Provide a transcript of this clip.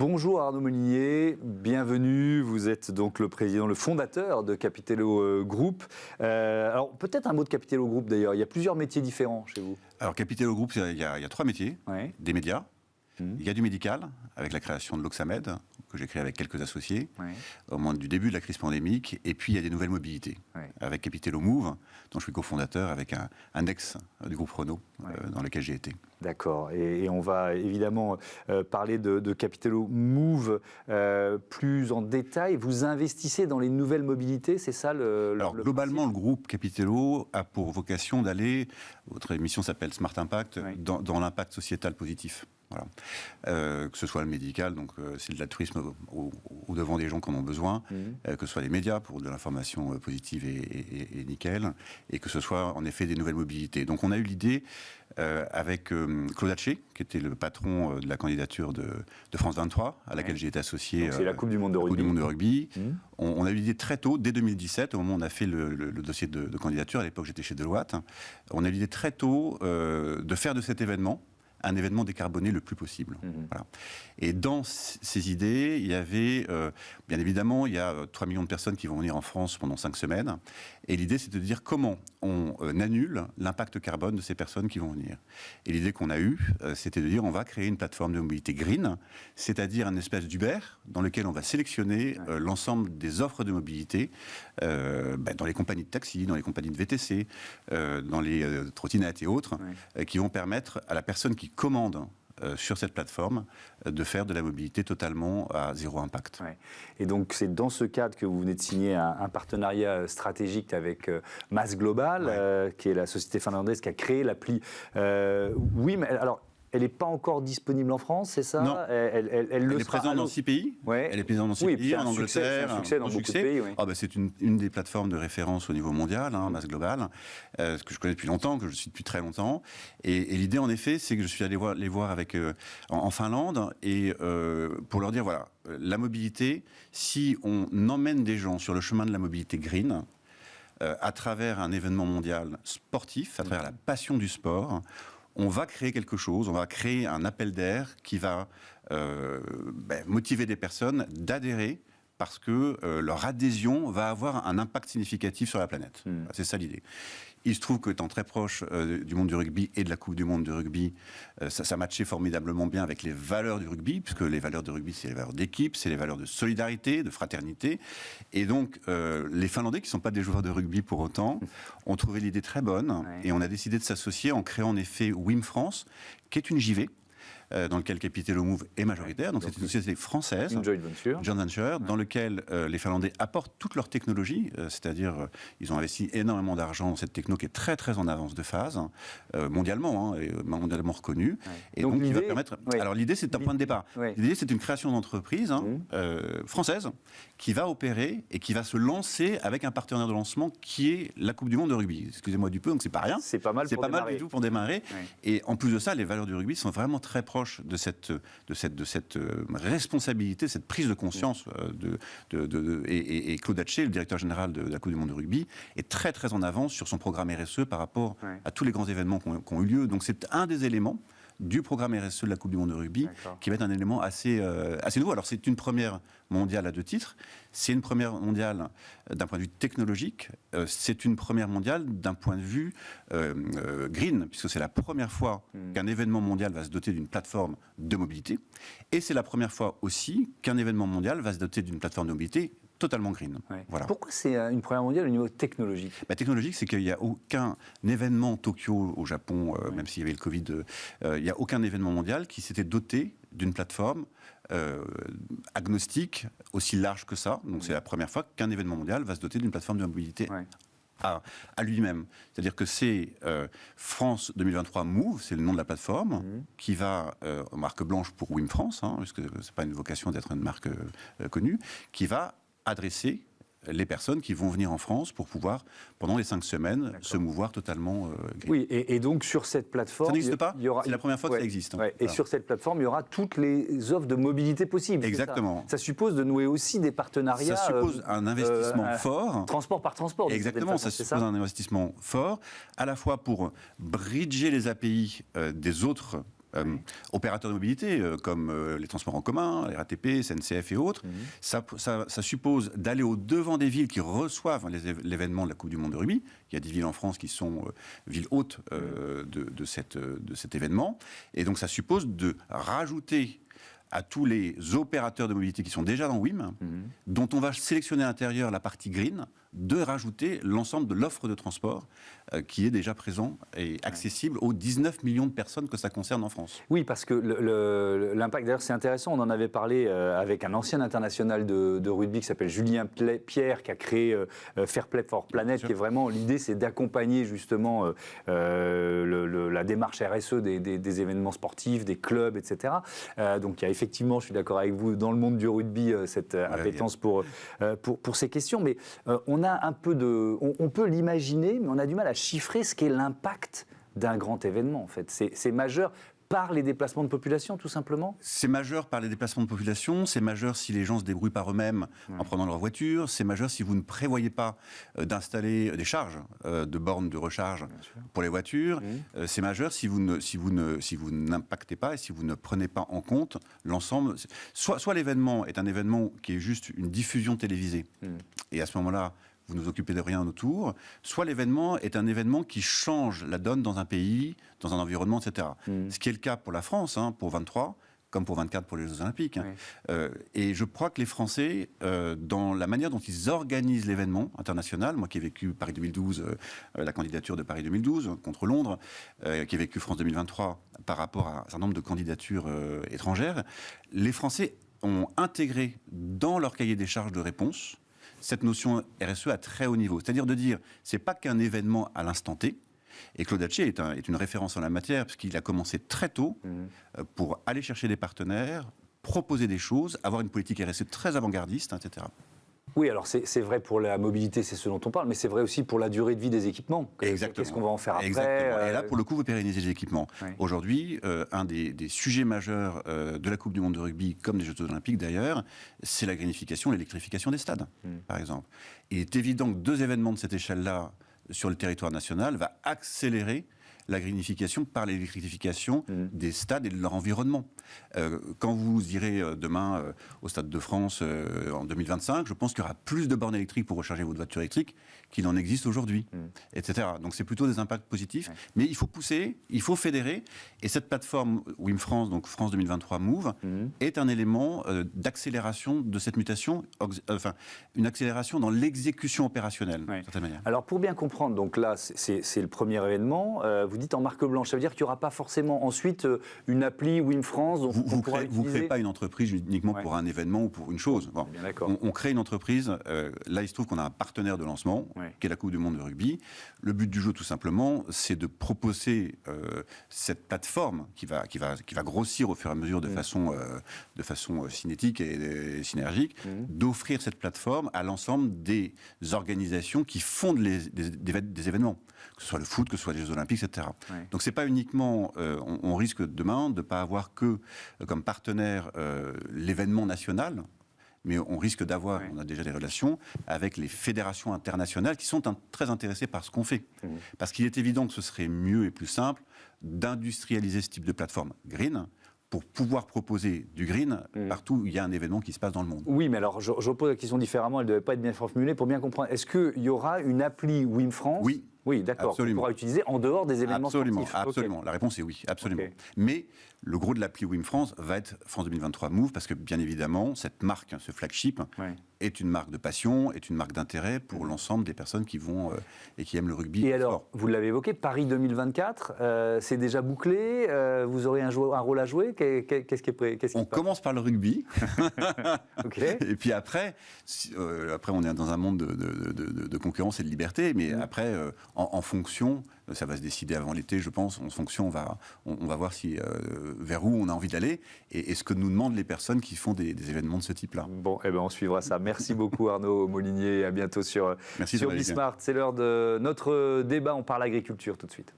Bonjour Arnaud Molinier, bienvenue. Vous êtes donc le président, le fondateur de Capitello Group. Alors peut-être un mot de Capitello Group d'ailleurs. Il y a plusieurs métiers différents chez vous. Alors Capitello Group, il y a 3 métiers. Ouais. Des médias, il y a du médical, avec la création de l'Oxamed, que j'ai créé avec quelques associés, au moment du début de la crise pandémique. Et puis il y a des nouvelles mobilités, avec Capitello Move, dont je suis cofondateur, avec un ex du groupe Renault, dans lequel j'ai été. D'accord. Et on va évidemment parler de Capitello Move plus en détail. Vous investissez dans les nouvelles mobilités, c'est ça Alors globalement, le groupe Capitello a pour vocation d'aller, votre émission s'appelle Smart Impact, dans l'impact sociétal positif. Voilà. Que ce soit le médical, donc c'est de l'altruisme au devant des gens qui en ont besoin, que ce soit les médias pour de l'information positive et nickel, et que ce soit en effet des nouvelles mobilités. Donc on a eu l'idée avec Claude Haché, qui était le patron de la candidature de France 23, à laquelle j'ai été associé. C'est la Coupe du Monde de rugby. On a eu l'idée très tôt, dès 2017, au moment où on a fait le dossier de candidature. À l'époque, j'étais chez Deloitte. On a eu l'idée très tôt de faire de cet événement un événement décarboné le plus possible. Voilà. Et dans ces idées, il y avait, bien évidemment, il y a 3 millions de personnes qui vont venir en France pendant 5 semaines. Et l'idée, c'est de dire comment on annule l'impact carbone de ces personnes qui vont venir. Et l'idée qu'on a eue, c'était de dire on va créer une plateforme de mobilité green, c'est-à-dire un espèce d'Uber dans lequel on va sélectionner l'ensemble des offres de mobilité dans les compagnies de taxi, dans les compagnies de VTC, dans les trottinettes et autres, qui vont permettre à la personne qui commande sur cette plateforme de faire de la mobilité totalement à zéro impact. Et donc c'est dans ce cadre que vous venez de signer un partenariat stratégique avec Mass Global, qui est la société finlandaise qui a créé l'appli. Oui, mais alors elle n'est pas encore disponible en France, c'est ça? Non. Elle est présente dans 6 pays. Elle est présente dans 6 pays, en Angleterre. C'est un succès dans beaucoup de pays. C'est une des plateformes de référence au niveau mondial, Mass Global, que je connais depuis longtemps, que je suis depuis très longtemps. Et l'idée, en effet, c'est que je suis allé les voir avec, en Finlande, et pour leur dire, voilà, la mobilité, si on emmène des gens sur le chemin de la mobilité green, à travers un événement mondial sportif, à travers la passion du sport, on va créer quelque chose, on va créer un appel d'air qui va motiver des personnes d'adhérer parce que leur adhésion va avoir un impact significatif sur la planète. C'est ça l'idée. Il se trouve qu'étant très proche du monde du rugby et de la Coupe du Monde du rugby, ça matchait formidablement bien avec les valeurs du rugby, puisque les valeurs du rugby, c'est les valeurs d'équipe, c'est les valeurs de solidarité, de fraternité. Et donc, les Finlandais, qui ne sont pas des joueurs de rugby pour autant, ont trouvé l'idée très bonne. Et on a décidé de s'associer en créant en effet WIM France, qui est une JV, dans lequel Capitello Move est majoritaire. Donc c'est une société française, une joint venture, dans lequel les Finlandais apportent toute leur technologie, c'est-à-dire ils ont investi énormément d'argent dans cette techno qui est très très en avance de phase, mondialement, et mondialement reconnue. Et donc il va permettre... Alors l'idée, c'est un point de départ. L'idée, c'est une création d'entreprise française qui va opérer et qui va se lancer avec un partenaire de lancement qui est la Coupe du Monde de rugby. Excusez-moi du peu, donc c'est pas rien. C'est pas mal du tout pour démarrer. Et en plus de ça, les valeurs du rugby sont vraiment très proches de cette responsabilité, cette prise de conscience et Claude Haché, le directeur général de la Coupe du Monde de rugby, est très très en avance sur son programme RSE par rapport à tous les grands événements qui ont eu lieu. Donc c'est un des éléments du programme RSE de la Coupe du Monde de rugby, qui va être un élément assez nouveau. Alors c'est une première mondiale à 2 titres, c'est une première mondiale d'un point de vue technologique, c'est une première mondiale d'un point de vue green, puisque c'est la première fois qu'un événement mondial va se doter d'une plateforme de mobilité, et c'est la première fois aussi qu'un événement mondial va se doter d'une plateforme de mobilité totalement green. Voilà. Pourquoi c'est une première mondiale au niveau technologique? Technologique, c'est qu'il n'y a aucun événement Tokyo au Japon, même s'il y avait le Covid, il n'y a aucun événement mondial qui s'était doté d'une plateforme agnostique aussi large que ça. Donc c'est la première fois qu'un événement mondial va se doter d'une plateforme de mobilité à lui-même. C'est-à-dire que c'est France 2023 Move, c'est le nom de la plateforme, qui va, marque blanche pour WIM France, puisque ce n'est pas une vocation d'être une marque connue, qui va adresser les personnes qui vont venir en France pour pouvoir, pendant les 5 semaines, se mouvoir totalement green. Oui, et donc sur cette plateforme... Ça n'existe pas, c'est la première fois que ça existe. Et sur cette plateforme, il y aura toutes les offres de mobilité possibles. Exactement. Ça suppose de nouer aussi des partenariats... Ça suppose un investissement fort. Transport par transport. Exactement, ça suppose un investissement fort, à la fois pour bridger les API des autres Opérateurs de mobilité, comme les transports en commun, les RATP, SNCF et autres, ça suppose d'aller au-devant des villes qui reçoivent l'événement de la Coupe du Monde de rugby. Il y a 10 villes en France qui sont villes hôtes de cet événement. Et donc ça suppose de rajouter à tous les opérateurs de mobilité qui sont déjà dans WIM, dont on va sélectionner à l'intérieur la partie green, de rajouter l'ensemble de l'offre de transport qui est déjà présent et accessible aux 19 millions de personnes que ça concerne en France. Oui, parce que l'impact, d'ailleurs c'est intéressant, on en avait parlé avec un ancien international de rugby qui s'appelle Julien Pierre, qui a créé Fair Play for Planet, qui est vraiment, l'idée c'est d'accompagner justement la démarche RSE des événements sportifs, des clubs, etc. Donc il y a effectivement, je suis d'accord avec vous, dans le monde du rugby, cette appétence pour ces questions, mais on a un peu on peut l'imaginer, mais on a du mal à chiffrer ce qu'est l'impact d'un grand événement, en fait. C'est majeur par les déplacements de population, tout simplement. C'est majeur par les déplacements de population, c'est majeur si les gens se débrouillent par eux-mêmes en prenant leur voiture, c'est majeur si vous ne prévoyez pas d'installer des charges de bornes de recharge pour les voitures, c'est majeur si vous n'impactez pas et si vous ne prenez pas en compte l'ensemble. Soit l'événement est un événement qui est juste une diffusion télévisée, et à ce moment-là, vous ne vous occupez de rien autour, soit l'événement est un événement qui change la donne dans un pays, dans un environnement, etc. Ce qui est le cas pour la France, pour 23, comme pour 24 pour les Jeux Olympiques. Et je crois que les Français, dans la manière dont ils organisent l'événement international, moi qui ai vécu Paris 2012, la candidature de Paris 2012 contre Londres, qui ai vécu France 2023 par rapport à un certain nombre de candidatures étrangères, les Français ont intégré dans leur cahier des charges de réponse cette notion RSE à très haut niveau. C'est-à-dire de dire, c'est pas qu'un événement à l'instant T. Et Claude Hatché est une référence en la matière, parce qu'il a commencé très tôt pour aller chercher des partenaires, proposer des choses, avoir une politique RSE très avant-gardiste, etc. Oui, alors c'est vrai pour la mobilité, c'est ce dont on parle, mais c'est vrai aussi pour la durée de vie des équipements. Exactement. Qu'est-ce qu'on va en faire après? Exactement. Et là, pour le coup, vous pérennisez les équipements. Aujourd'hui, un des sujets majeurs de la Coupe du Monde de rugby, comme des Jeux Olympiques d'ailleurs, c'est la greenification, l'électrification des stades, par exemple. Il est évident que 2 événements de cette échelle-là sur le territoire national va accélérer la greenification par l'électrification des stades et de leur environnement. Quand vous irez demain au Stade de France en 2025, je pense qu'il y aura plus de bornes électriques pour recharger votre voiture électrique qu'il en existe aujourd'hui, etc. Donc c'est plutôt des impacts positifs. Mais il faut pousser, il faut fédérer. Et cette plateforme WIM France, donc France 2023 Move, est un élément d'accélération de cette mutation, une accélération dans l'exécution opérationnelle, d'une certaine manière. Alors pour bien comprendre, donc là c'est le premier événement, vous dites en marque blanche, ça veut dire qu'il n'y aura pas forcément ensuite une appli WIM France dont vous ne créez pas une entreprise uniquement pour un événement ou pour une chose. Bon, on crée une entreprise, là il se trouve qu'on a un partenaire de lancement, qui est la Coupe du Monde de rugby. Le but du jeu tout simplement, c'est de proposer cette plateforme qui va grossir au fur et à mesure de façon cinétique et synergique, d'offrir cette plateforme à l'ensemble des organisations qui font des événements, que ce soit le foot, que ce soit les Jeux Olympiques, etc. Donc c'est pas uniquement, on risque demain de ne pas avoir que comme partenaire l'événement national, mais on risque d'avoir, on a déjà des relations avec les fédérations internationales qui sont très intéressées par ce qu'on fait. Parce qu'il est évident que ce serait mieux et plus simple d'industrialiser ce type de plateforme green pour pouvoir proposer du green partout où il y a un événement qui se passe dans le monde. Oui, mais alors je pose la question différemment, elle ne devait pas être bien formulée pour bien comprendre. Est-ce qu'il y aura une appli WIM France? Oui, d'accord. On pourra utiliser en dehors des événements sportifs. Absolument. La réponse est oui, absolument. Mais le gros de l'appli WIM France va être France 2023 Move, parce que bien évidemment, cette marque, ce flagship, est une marque de passion, est une marque d'intérêt pour l'ensemble des personnes qui vont et qui aiment le rugby. Et alors, vous l'avez évoqué, Paris 2024, c'est déjà bouclé, vous aurez un rôle à jouer, qu'est-ce qui est prêt? On commence par le rugby, et puis après, on est dans un monde de concurrence et de liberté, mais après, en fonction, ça va se décider avant l'été, je pense, en fonction, on va voir vers où on a envie d'aller, et ce que nous demandent les personnes qui font des événements de ce type-là. Bon, eh ben on suivra ça. Merci beaucoup Arnaud Molinier, à bientôt sur Bismart. C'est l'heure de notre débat, on parle agriculture tout de suite.